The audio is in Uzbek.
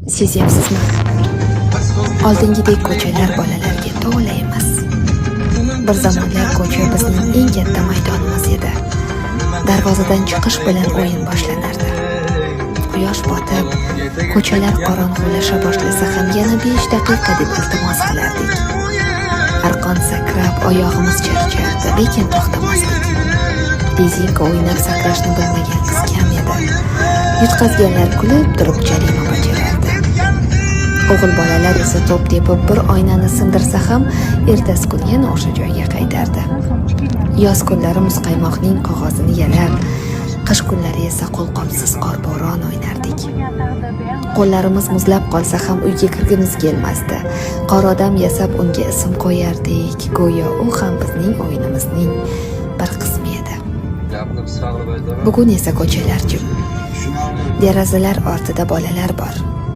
Sezyapsizmi? Oldingidek ko'chalar bolalarga to'la emas. Bir zamonlar ko'cha bizning eng katta maydonimiz edi. Darvozadan chiqish bilan o'yin boshlanardi. Quyosh botib, ko'chalar qorong'ulasha boshlasa ham yana 5 daqiqa deb iltimos qilardik. Arqon sakrab, oyog'imiz charchardi, lekin to'xtamasdik. Rezinka o'ynab sakrashni bilmagan qiz kam edi. Yutqazganlar kulib turib jarima bajarardi. O'g'il bolalar esa to'p tepib bir oynani sindirsa ham ertasi kuni yana o'sha joyga qaytardi. Yoz kunlari muzqaymoqning qog'ozini yalab, qish kunlari esa qo'lqopsiz qorbo'ron o'ynardik. Qo'llarimiz muzlab qolsa ham uyga kirgimiz kelmasdi. Qora odam yasab unga ism qo'yardik, go'yo u ham bizning o'yinimizning bir qismi edi. Bugun esa ko'chalar jim. Derazalar ortida bolalar bor.